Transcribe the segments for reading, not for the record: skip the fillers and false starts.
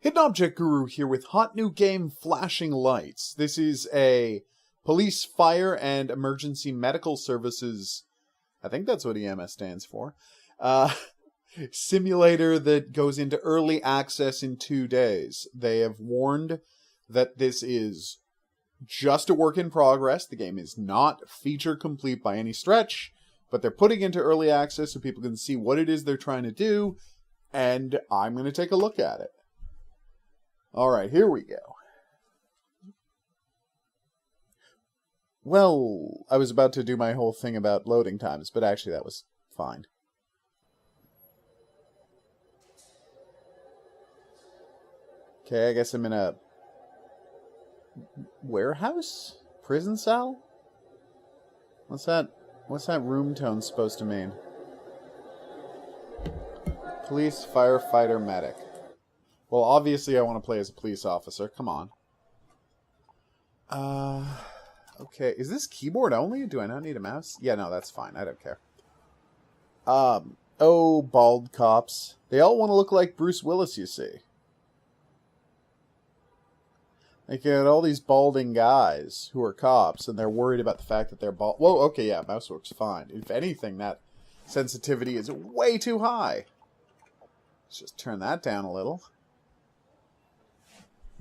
Hidden Object Guru here with hot new game Flashing Lights. This is a police, fire, and emergency medical services, I think that's what EMS stands for, simulator that goes into early access in 2 days. They have warned that this is just a work in progress. The game is not feature complete by any stretch, but they're putting into early access so people can see what it is they're trying to do, and I'm going to take a look at it. Alright, here we go. Well, I was about to do my whole thing about loading times, but actually that was fine. Okay, I guess I'm in a warehouse? Prison cell? What's that room tone supposed to mean? Police, firefighter, medic. Well, obviously I want to play as a police officer. Come on. Okay. Is this keyboard only? Do I not need a mouse? Yeah, no, that's fine. I don't care. Oh, bald cops. They all want to look like Bruce Willis, you see. They get all these balding guys who are cops, and they're worried about the fact that they're bald. Whoa, okay, yeah, mouse works fine. If anything, that sensitivity is way too high. Let's just turn that down a little.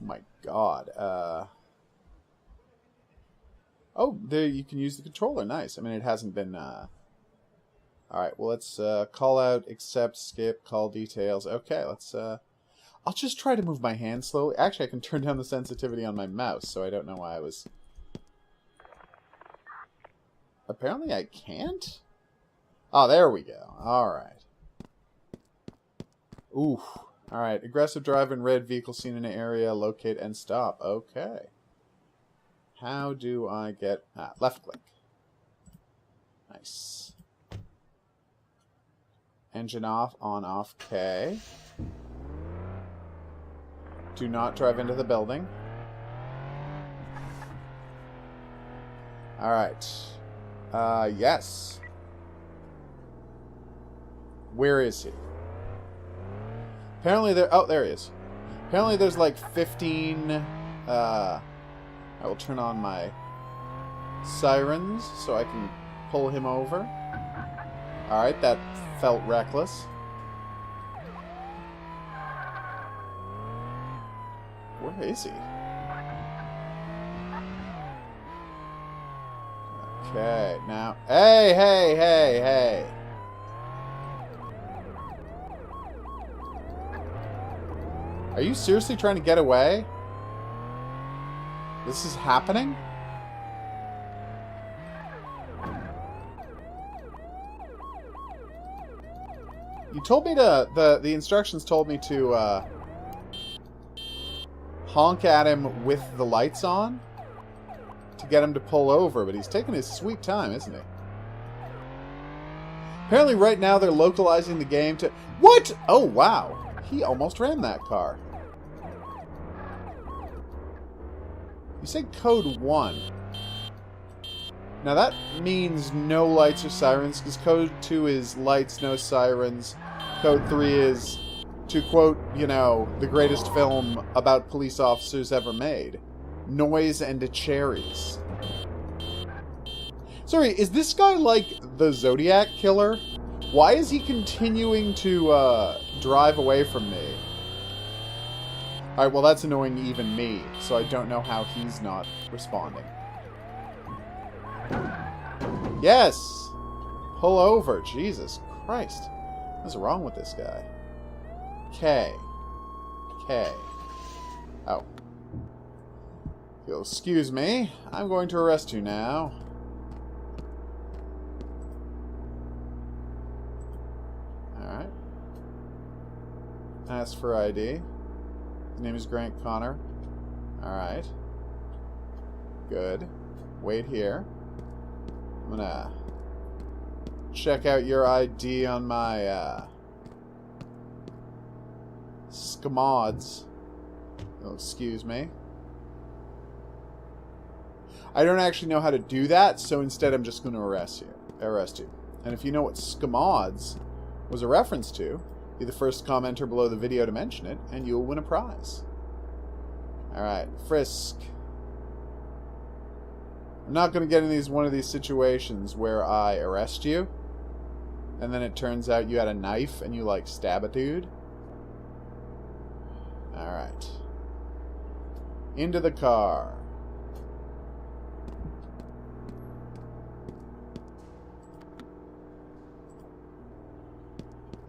My God. Oh, there you can use the controller. Nice. I mean, it hasn't been. Alright, well, let's call out, accept, skip, call details. Okay, let's. I'll just try to move my hand slowly. Actually, I can turn down the sensitivity on my mouse, so I don't know why I was. Apparently, I can't? Oh, there we go. Alright. Ooh. Alright, aggressive driver in red vehicle seen in an area, locate and stop. Okay. How do I get... left click. Nice. Engine off, on, off, K. Do not drive into the building. Alright. Yes. Where is he? Apparently there... Oh, there he is. Apparently there's like 15... I will turn on my sirens so I can pull him over. Alright, that felt reckless. Where is he? Okay, now... Hey, hey, hey, hey! Are you seriously trying to get away? This is happening? You told me to... The instructions told me to, honk at him with the lights on to get him to pull over, but he's taking his sweet time, isn't he? Apparently right now they're localizing the game to... What? Oh, wow. He almost ran that car. You said code 1. Now that means no lights or sirens, because code 2 is lights, no sirens. Code 3 is, to quote, you know, the greatest film about police officers ever made, noise and cherries. Sorry, is this guy like the Zodiac Killer? Why is he continuing to drive away from me? Alright, well that's annoying even me, so I don't know how he's not responding. Yes! Pull over, Jesus Christ. What's wrong with this guy? K. K. Oh. You'll excuse me, I'm going to arrest you now. Alright. Ask for ID. His name is Grant Connor. Alright. Good. Wait here. I'm gonna check out your ID on my, Scamods. Oh, excuse me. I don't actually know how to do that, so instead I'm just going to arrest you. And if you know what Scamods was a reference to, Be the first commenter below the video to mention it, and you'll win a prize. Alright, frisk. I'm not going to get in one of these situations where I arrest you, and then it turns out you had a knife and you, like, stab a dude. Alright. Into the car.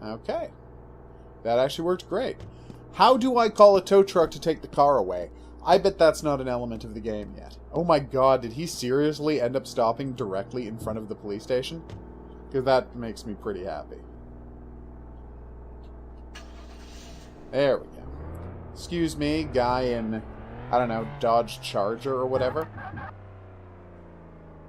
Okay. That actually worked great. How do I call a tow truck to take the car away? I bet that's not an element of the game yet. Oh my god, did he seriously end up stopping directly in front of the police station? Because that makes me pretty happy. There we go. Excuse me, guy in, I don't know, Dodge Charger or whatever.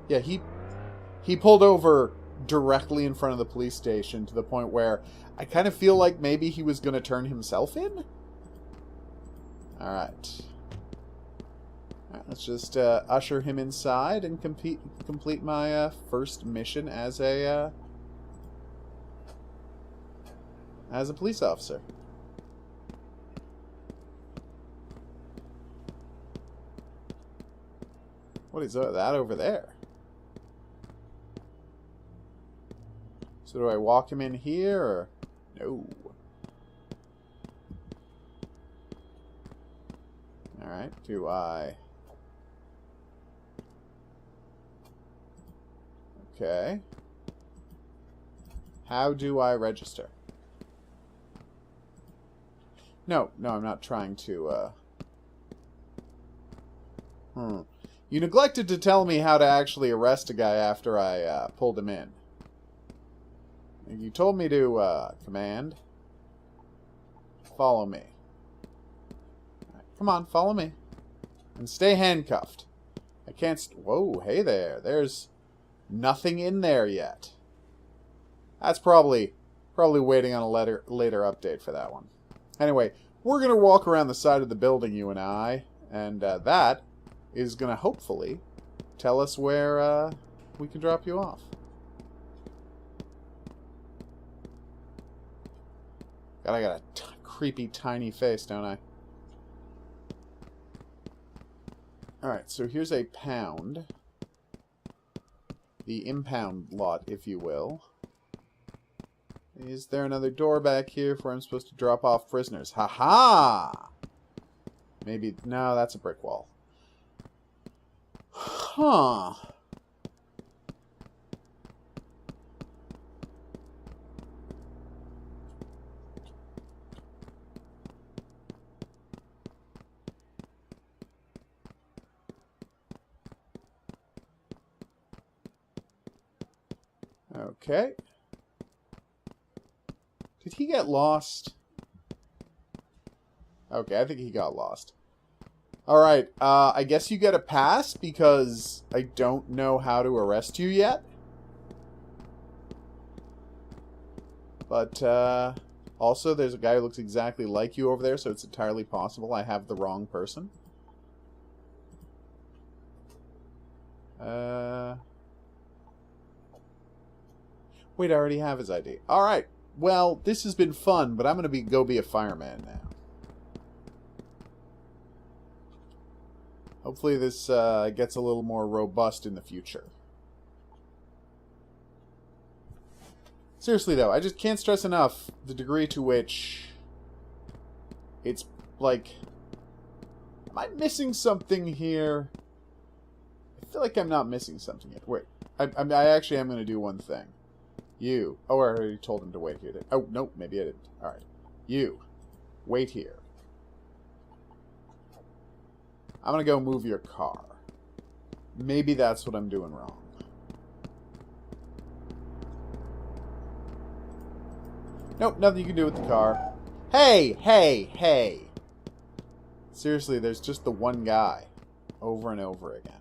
Yeah, he pulled over directly in front of the police station to the point where I kind of feel like maybe he was going to turn himself in. Alright. Let's just usher him inside and complete my first mission as a police officer. What is that over there? So do I walk him in here, or... No. Alright, do I... Okay. How do I register? No, I'm not trying to, You neglected to tell me how to actually arrest a guy after I, pulled him in. You told me to, command. Follow me. Right, come on, follow me. And stay handcuffed. I can't Whoa, hey there. There's nothing in there yet. That's probably waiting on a later update for that one. Anyway, we're going to walk around the side of the building, you and I. And, that is going to hopefully tell us where, we can drop you off. God, I got a creepy, tiny face, don't I? Alright, so here's a pound. The impound lot, if you will. Is there another door back here where I'm supposed to drop off prisoners? Ha-ha! Maybe... No, that's a brick wall. Huh. Okay. Did he get lost? Okay, I think he got lost. Alright, I guess you get a pass because I don't know how to arrest you yet. But, also there's a guy who looks exactly like you over there, so it's entirely possible I have the wrong person. Wait, I already have his ID. Alright, well, this has been fun, but I'm going to go be a fireman now. Hopefully this gets a little more robust in the future. Seriously, though, I just can't stress enough the degree to which it's, like... Am I missing something here? I feel like I'm not missing something yet. Wait, I actually am going to do one thing. You. Oh, I already told him to wait here. Oh, nope, maybe I didn't. Alright. You. Wait here. I'm going to go move your car. Maybe that's what I'm doing wrong. Nope, nothing you can do with the car. Hey, hey, hey. Seriously, there's just the one guy. Over and over again.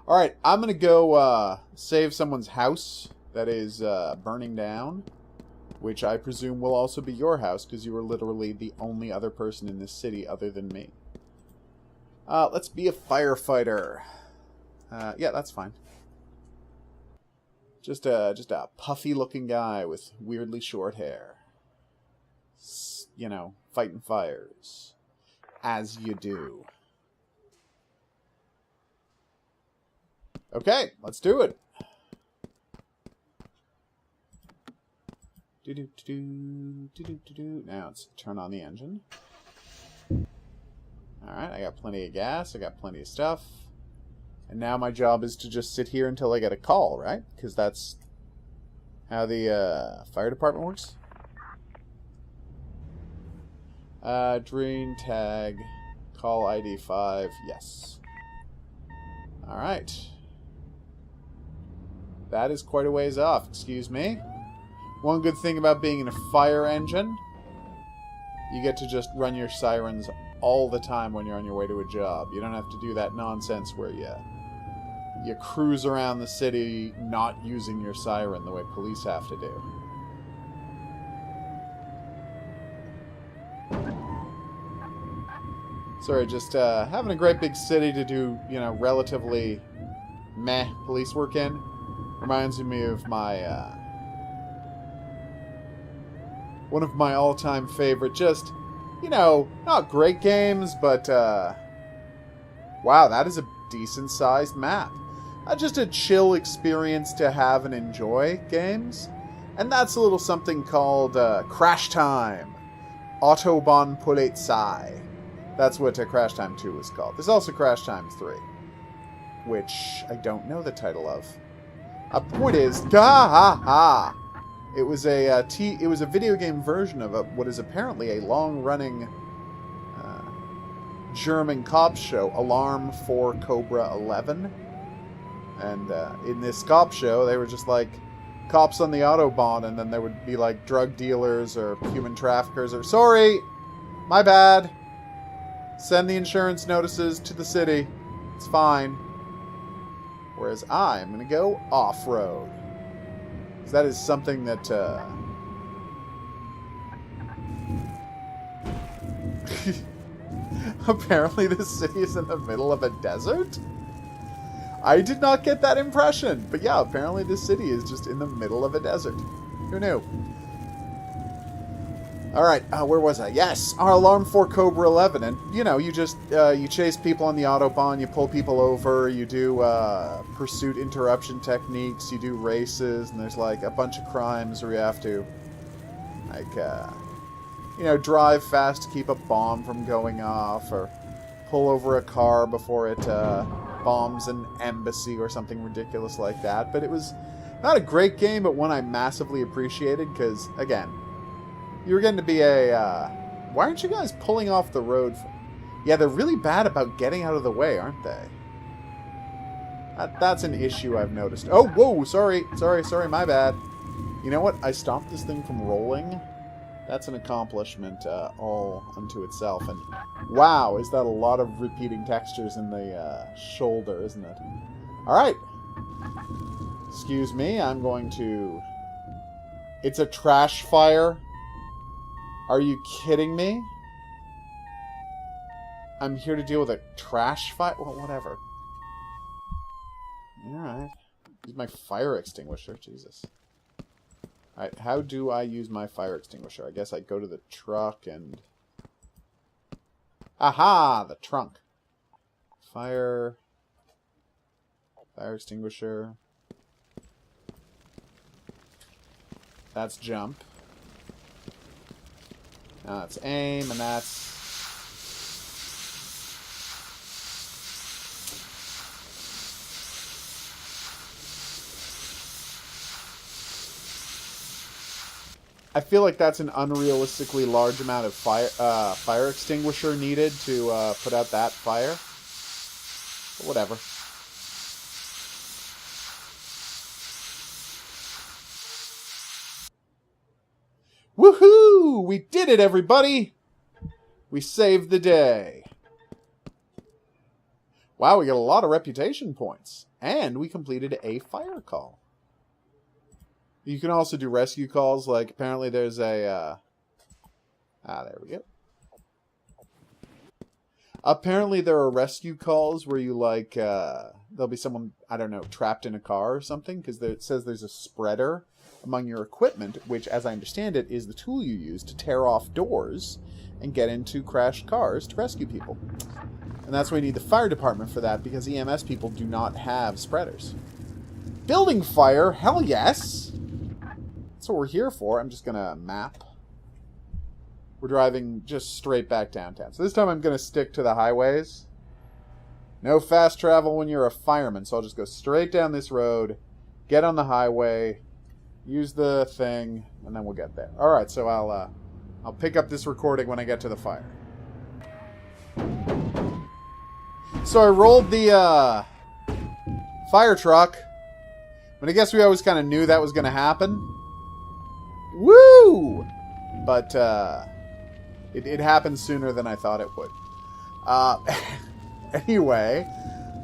Alright, I'm going to go save someone's house that is burning down. Which I presume will also be your house, because you are literally the only other person in this city other than me. Let's be a firefighter. Yeah, that's fine. Just a puffy-looking guy with weirdly short hair. You know, fighting fires. As you do. Okay, let's do it. Now let's turn on the engine. Alright, I got plenty of gas, I got plenty of stuff. And now my job is to just sit here until I get a call, right? Because that's how the fire department works. Drain tag, call ID 5, yes. Alright. That is quite a ways off, excuse me. One good thing about being in a fire engine, you get to just run your sirens all the time when you're on your way to a job. You don't have to do that nonsense where you cruise around the city not using your siren the way police have to do. Sorry, just having a great big city to do, you know, relatively meh police work in reminds me of my one of my all-time favorite, just, you know, not great games, but wow, that is a decent-sized map. Just a chill experience to have and enjoy games. And that's a little something called Crash Time. Autobahn Polizei. That's what Crash Time 2 was called. There's also Crash Time 3, which I don't know the title of. A point is, it was a video game version of what is apparently a long-running German cop show, Alarm for Cobra 11. And in this cop show, they were just like cops on the Autobahn, and then there would be like drug dealers or human traffickers or, sorry, my bad. Send the insurance notices to the city. It's fine. Whereas I'm going to go off-road. Because that is something that... apparently this city is in the middle of a desert? I did not get that impression. But yeah, apparently this city is just in the middle of a desert. Who knew? Alright, where was I? Yes, our Alarm for Cobra 11. And, you know, you just, you chase people on the Autobahn, you pull people over, you do, pursuit interruption techniques, you do races, and there's, like, a bunch of crimes where you have to, like, you know, drive fast to keep a bomb from going off, or pull over a car before it, bombs an embassy or something ridiculous like that. But it was not a great game, but one I massively appreciated, because, again, you were getting to be a, why aren't you guys pulling off the road? Yeah, they're really bad about getting out of the way, aren't they? That's an issue I've noticed. Oh, whoa, sorry, my bad. You know what? I stopped this thing from rolling. That's an accomplishment all unto itself. And wow, is that a lot of repeating textures in the shoulder, isn't it? Alright. Excuse me, I'm going to... It's a trash fire? Are you kidding me? I'm here to deal with a trash fire? Well, whatever. Alright. Use my fire extinguisher. Jesus. Alright, how do I use my fire extinguisher? I guess I go to the truck and... Aha! The trunk. Fire extinguisher. That's jump. Now that's aim, and that's... I feel like that's an unrealistically large amount of fire extinguisher needed to put out that fire. But whatever. Woohoo! We did it, everybody! We saved the day. Wow, we got a lot of reputation points. And we completed a fire call. You can also do rescue calls, like apparently there's a... there we go. Apparently there are rescue calls where you, like, there'll be someone, I don't know, trapped in a car or something, because it says there's a spreader among your equipment, which, as I understand it, is the tool you use to tear off doors and get into crashed cars to rescue people. And that's why you need the fire department for that, because EMS people do not have spreaders. Building fire? Hell yes! That's what we're here for. I'm just going to map. We're driving just straight back downtown. So this time I'm going to stick to the highways. No fast travel when you're a fireman, so I'll just go straight down this road, get on the highway, use the thing, and then we'll get there. Alright, so I'll pick up this recording when I get to the fire. So I rolled the fire truck, but I guess we always kind of knew that was going to happen. Woo! But it happened sooner than I thought it would. Anyway,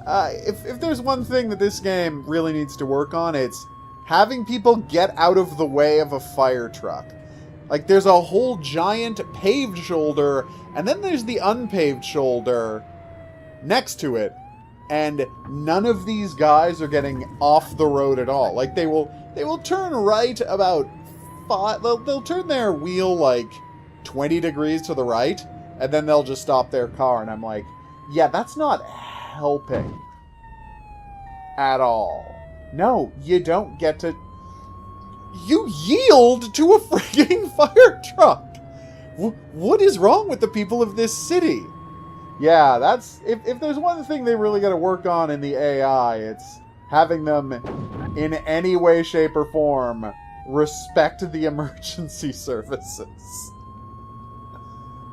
if there's one thing that this game really needs to work on, it's having people get out of the way of a fire truck. Like, there's a whole giant paved shoulder, and then there's the unpaved shoulder next to it, and none of these guys are getting off the road at all. Like, they will turn right about they'll turn their wheel like 20 degrees to the right, and then they'll just stop their car, and I'm like, yeah, that's not helping at all. No, you don't get to... You yield to a frigging fire truck! What is wrong with the people of this city? Yeah, that's... If there's one thing they really got to work on in the AI, it's having them, in any way, shape, or form, respect the emergency services.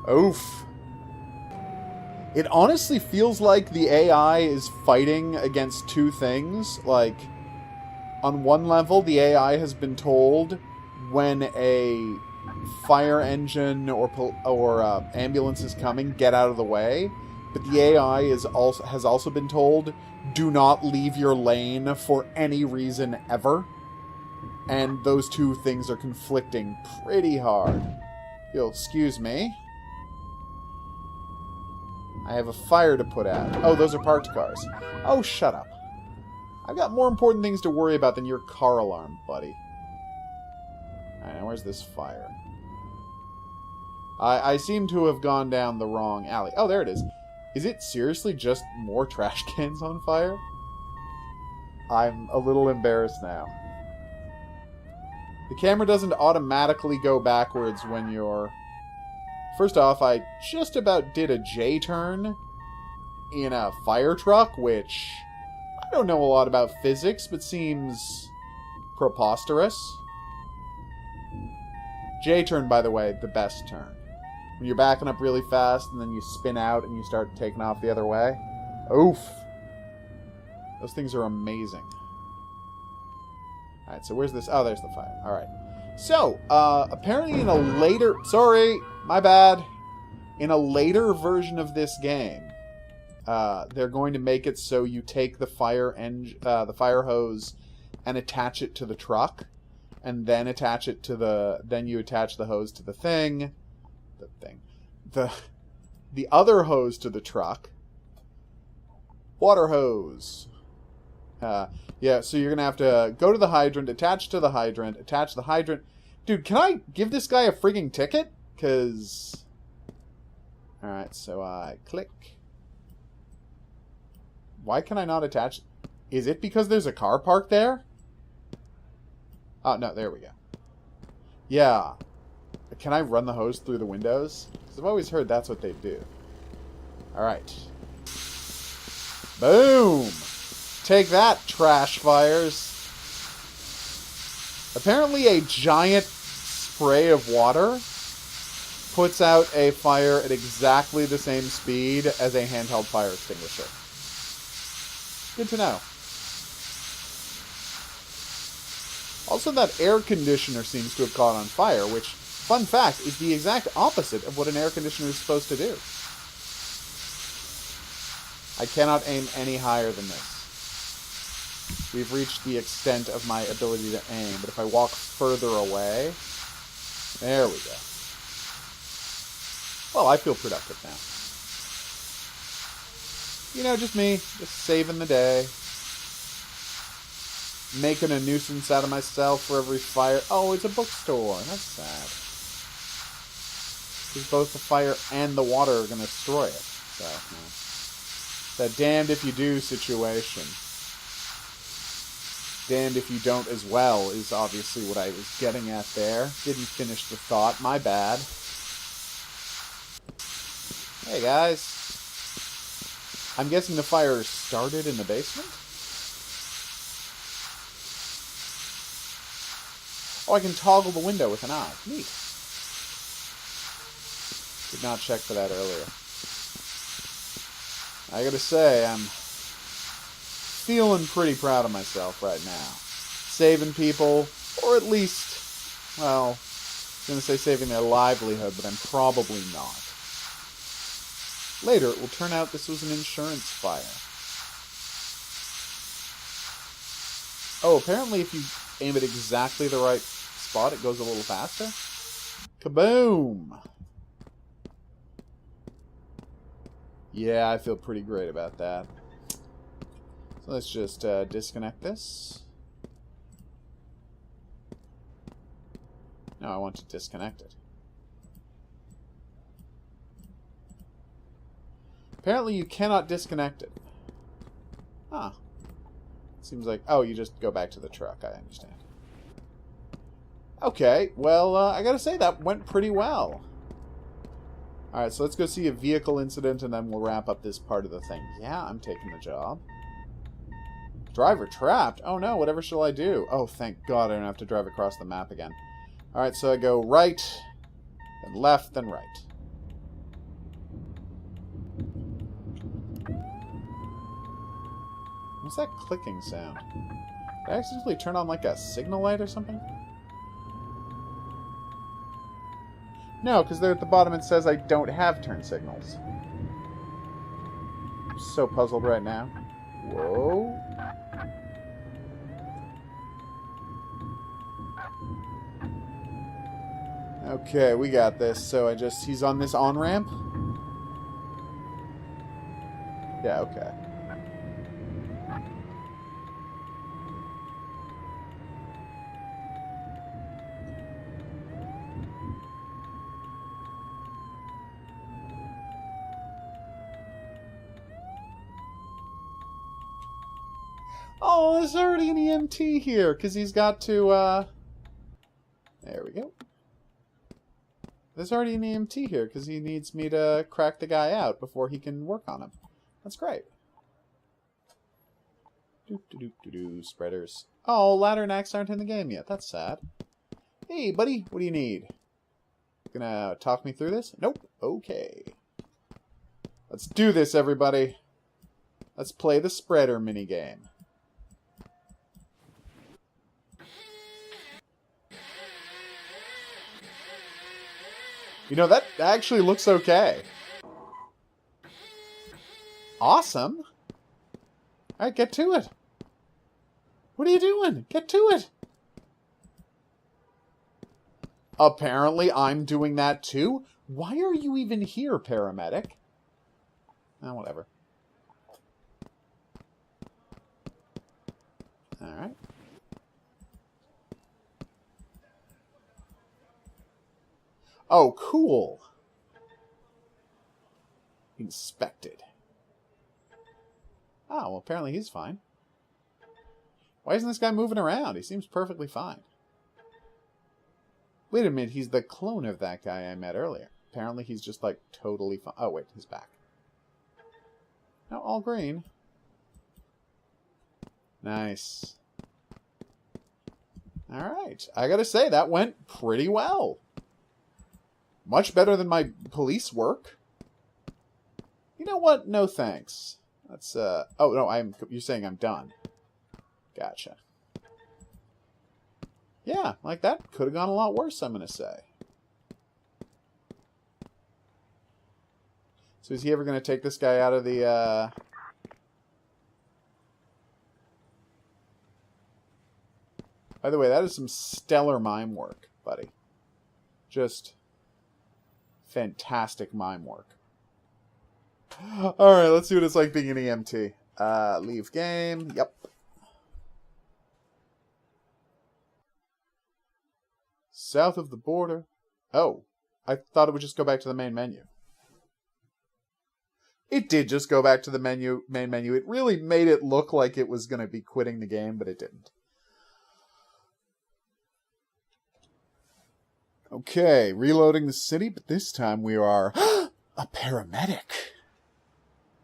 Oof. It honestly feels like the AI is fighting against two things. Like, on one level, the AI has been told when a fire engine or ambulance is coming, get out of the way. But the AI has also been told, do not leave your lane for any reason ever. And those two things are conflicting pretty hard. You'll excuse me. I have a fire to put out. Oh, those are parked cars. Oh, shut up. I've got more important things to worry about than your car alarm, buddy. Alright, now where's this fire? I seem to have gone down the wrong alley. Oh, there it is. Is it seriously just more trash cans on fire? I'm a little embarrassed now. The camera doesn't automatically go backwards when you're... First off, I just about did a J-turn in a fire truck, which I don't know a lot about physics, but seems preposterous. J-turn, by the way, the best turn. When you're backing up really fast, and then you spin out and you start taking off the other way. Oof. Those things are amazing. Alright, so where's this? Oh, there's the fire. Alright. So, apparently in a later... Sorry, my bad. In a later version of this game, they're going to make it so you take the fire hose and attach it to the truck, and then attach it to the... Then you attach the hose to the thing. The other hose to the truck. Water hose. Yeah, so you're going to have to go to the hydrant, attach to the hydrant, attach the hydrant. Dude, can I give this guy a frigging ticket? Because... Alright, so I click. Why can I not attach... Is it because there's a car parked there? Oh, no, there we go. Yeah. Can I run the hose through the windows? Because I've always heard that's what they do. Alright. Boom! Take that, trash fires. Apparently a giant spray of water puts out a fire at exactly the same speed as a handheld fire extinguisher. Good to know. Also, that air conditioner seems to have caught on fire, which, fun fact, is the exact opposite of what an air conditioner is supposed to do. I cannot aim any higher than this. We've reached the extent of my ability to aim, but if I walk further away... There we go. Well, I feel productive now. You know, just me, just saving the day. making a nuisance out of myself for every fire. Oh, it's a bookstore. That's sad. Because both the fire and the water are going to destroy it. So, that damned if you do situation. Damned if you don't as well is obviously what I was getting at there. Didn't finish the thought. My bad. Hey, guys. I'm guessing the fire started in the basement? Oh, I can toggle the window with an eye. Neat. Did not check for that earlier. I gotta say, I'm feeling pretty proud of myself right now. Saving people, or at least, well, I was gonna say saving their livelihood, but I'm probably not. Later, it will turn out this was an insurance fire. Oh, apparently if you aim at exactly the right spot, it goes a little faster. Kaboom! Yeah, I feel pretty great about that. So let's just disconnect this. No, I want to disconnect it. Apparently you cannot disconnect it. Huh. Seems like... Oh, you just go back to the truck. I understand. Okay, well, I gotta say, that went pretty well. Alright, so let's go see a vehicle incident, and then we'll wrap up this part of the thing. Yeah, I'm taking the job. Driver trapped? Oh no, whatever shall I do? Oh, thank God I don't have to drive across the map again. Alright, so I go right, then left, then right. What's that clicking sound? Did I accidentally turn on like a signal light or something? No, because there at the bottom it says I don't have turn signals. I'm so puzzled right now. Whoa. Okay, we got this. So he's on this on-ramp? Yeah, okay. Oh, there's already an EMT here, because he's got to, There we go. There's already an EMT here, because he needs me to crack the guy out before he can work on him. That's great. Do-do-do-do-do, spreaders. Oh, ladder and axe aren't in the game yet. That's sad. Hey, buddy, what do you need? Gonna talk me through this? Nope. Okay. Let's do this, everybody. Let's play the spreader minigame. You know, that actually looks okay. Awesome. Alright, get to it. What are you doing? Get to it. Apparently, I'm doing that too. Why are you even here, paramedic? Oh, whatever. Alright. Oh, cool. Inspected. Oh, well, apparently he's fine. Why isn't this guy moving around? He seems perfectly fine. Wait a minute, he's the clone of that guy I met earlier. Apparently he's just, like, totally fine. Oh, wait, he's back. No, all green. Nice. Alright. I gotta say, that went pretty well. Much better than my police work. You know what? No thanks. That's, Oh, no, you're saying I'm done. Gotcha. Yeah, like that could have gone a lot worse, I'm gonna say. So is he ever gonna take this guy out of the, By the way, that is some stellar mime work, buddy. Just fantastic mime work. Alright, let's see what it's like being an EMT. Leave game. Yep. south of the border. Oh, I thought it would just go back to the main menu. It did just go back to the main menu. It really made it look like it was going to be quitting the game, but it didn't. Okay, reloading the city, but this time we are a paramedic.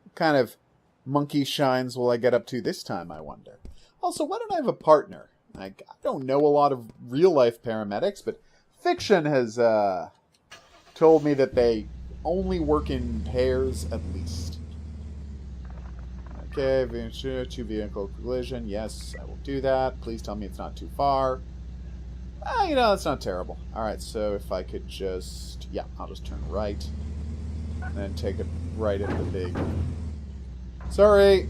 What kind of monkey shines will I get up to this time, I wonder? Also, why don't I have a partner? I don't know a lot of real-life paramedics, but fiction has told me that they only work in pairs at least. Okay, two vehicle collision. Yes, I will do that. Please tell me it's not too far. That's not terrible. Alright, so if I could just... Yeah, I'll just turn right. And then take it right at the big... Sorry!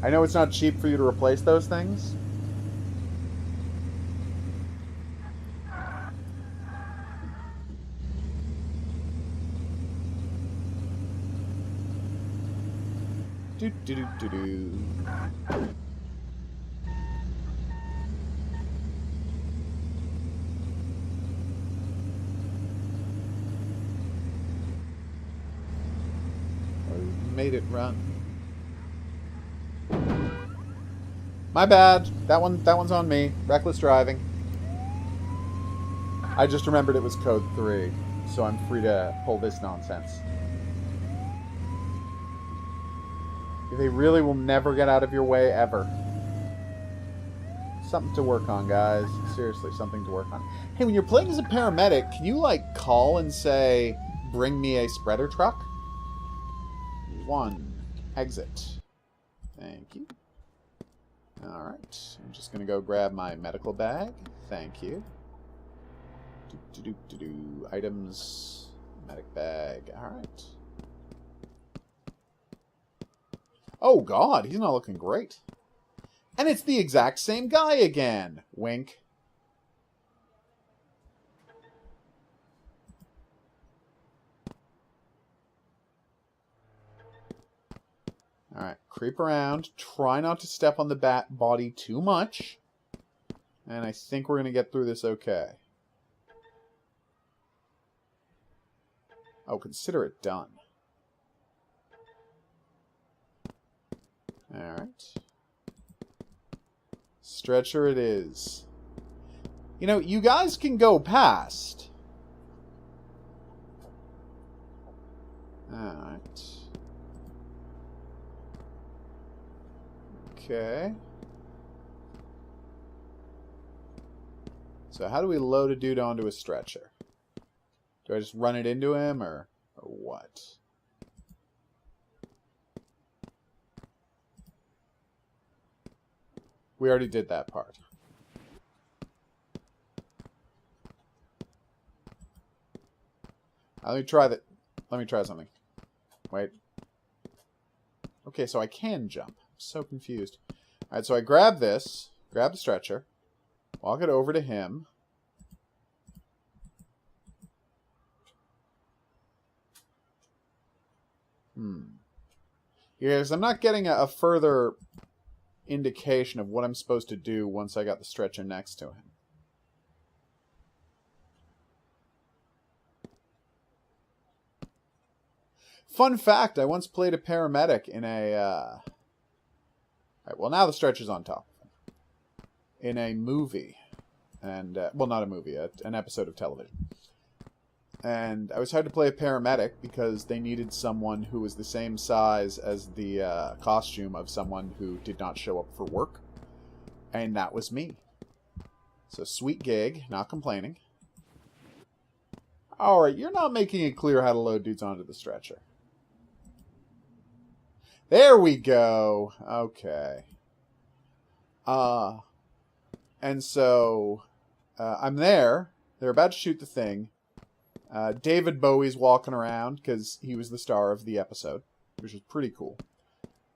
I know it's not cheap for you to replace those things. Do. Made it run. My bad. That one's on me. Reckless driving. I just remembered it was code 3, so I'm free to pull this nonsense. They really will never get out of your way, ever. Something to work on, guys. Seriously, something to work on. Hey, when you're playing as a paramedic, can you, like, call and say, bring me a spreader truck? 1. Exit. Thank you. Alright. I'm just going to go grab my medical bag. Thank you. Items. Medic bag. Alright. Oh, God. He's not looking great. And it's the exact same guy again. Wink. Alright, creep around. Try not to step on the bat body too much. And I think we're going to get through this okay. Oh, consider it done. Alright. Stretcher it is. You know, you guys can go past. Alright. Okay. So how do we load a dude onto a stretcher? Do I just run it into him, or what? We already did that part. Let me try that. Let me try something. Wait. Okay, so I can jump. I'm so confused. Alright, so I grab this, grab the stretcher, walk it over to him. Yes, I'm not getting a further indication of what I'm supposed to do once I got the stretcher next to him. Fun fact, I once played a paramedic in a... Alright, well, now the stretcher's on top of him. In a movie. And, well, not a movie, an episode of television. And I was hired to play a paramedic because they needed someone who was the same size as the costume of someone who did not show up for work. And that was me. So, sweet gig, not complaining. Alright, you're not making it clear how to load dudes onto the stretcher. There we go. Okay. And so, I'm there. They're about to shoot the thing. David Bowie's walking around because he was the star of the episode, which was pretty cool.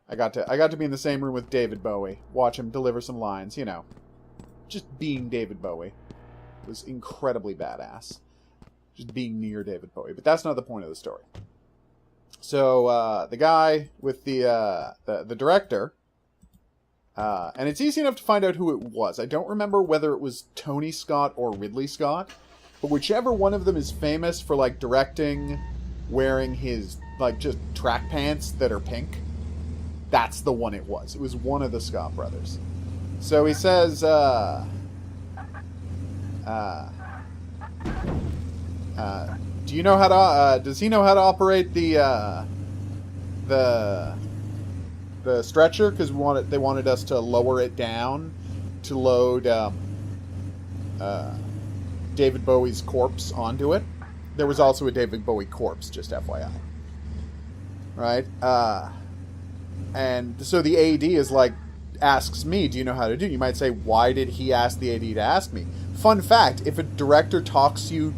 I got to be in the same room with David Bowie, watch him deliver some lines, you know. Just being David Bowie was incredibly badass. Just being near David Bowie, but that's not the point of the story. So the guy with the director And it's easy enough to find out who it was. I don't remember whether it was Tony Scott or Ridley Scott, but whichever one of them is famous for, like, directing wearing his, like, just track pants that are pink, that's the one it was. It was one of the Scott brothers. So he says, do you know how to, does he know how to operate the stretcher? Because they wanted us to lower it down to load, David Bowie's corpse onto it. There was also a David Bowie corpse, just FYI. Right? And so the AD is like, asks me, do you know how to do it? You might say, why did he ask the AD to ask me? Fun fact, if a director talks to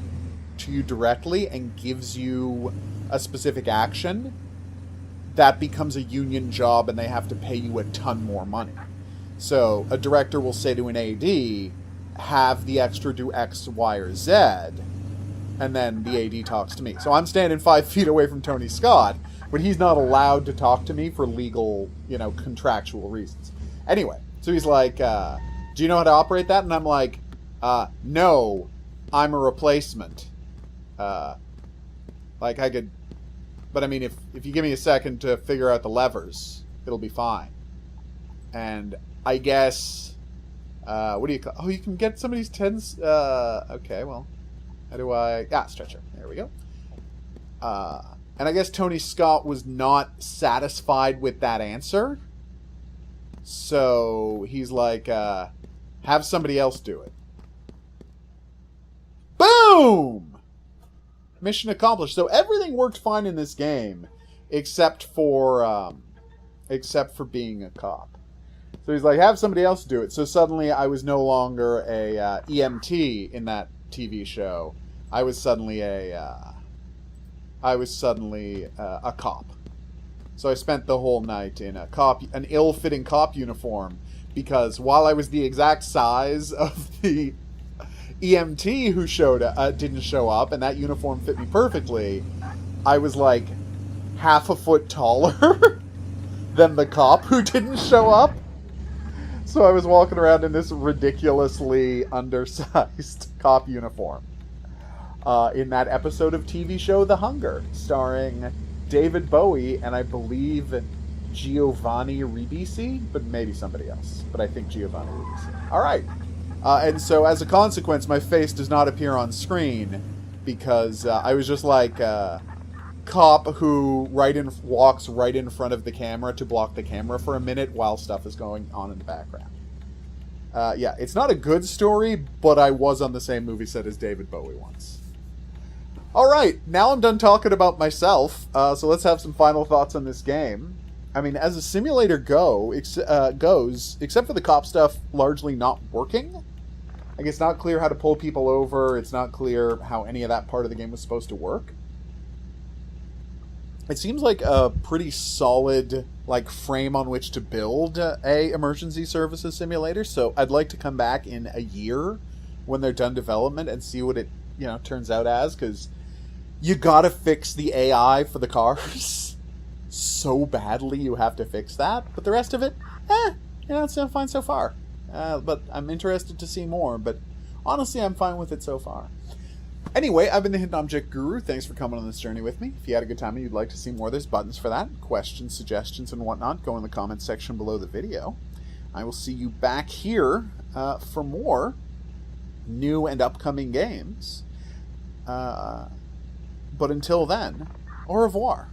you directly and gives you a specific action, that becomes a union job and they have to pay you a ton more money. So a director will say to an AD, have the extra do X, Y, or Z, and then the AD talks to me. So I'm standing 5 feet away from Tony Scott, but he's not allowed to talk to me for legal, contractual reasons. Anyway, so he's like, do you know how to operate that? And I'm like, no, I'm a replacement. I could, but I mean, if you give me a second to figure out the levers, it'll be fine. And I guess, what do you call, oh, you can get somebody's tens, okay, well, how do I, stretcher, there we go. And I guess Tony Scott was not satisfied with that answer. So he's like, have somebody else do it. Boom! Mission accomplished. So everything worked fine in this game, except for being a cop. So he's like, have somebody else do it. So suddenly I was no longer a EMT in that TV show. I was suddenly a cop. So I spent the whole night in an ill-fitting cop uniform, because while I was the exact size of the EMT who didn't show up, and that uniform fit me perfectly, I was like half a foot taller than the cop who didn't show up. So I was walking around in this ridiculously undersized cop uniform. In that episode of TV show The Hunger, starring David Bowie and I believe Giovanni Ribisi, but maybe somebody else. But I think Giovanni Ribisi. All right. And so as a consequence, my face does not appear on screen because I was just like a cop who walks right in front of the camera to block the camera for a minute while stuff is going on in the background. Yeah, it's not a good story, but I was on the same movie set as David Bowie once. All right, now I'm done talking about myself, so let's have some final thoughts on this game. I mean, as a simulator goes, except for the cop stuff largely not working, like it's not clear how to pull people over, it's not clear how any of that part of the game was supposed to work. It seems like a pretty solid frame on which to build a emergency services simulator, so I'd like to come back in a year when they're done development and see what it turns out as, because you gotta fix the AI for the cars so badly. You have to fix that, but the rest of it, it's fine so far. But I'm interested to see more, but honestly, I'm fine with it so far. Anyway, I've been the Hidden Object Guru. Thanks for coming on this journey with me. If you had a good time and you'd like to see more, there's buttons for that. Questions, suggestions, and whatnot, go in the comments section below the video. I will see you back here for more new and upcoming games. But until then, au revoir.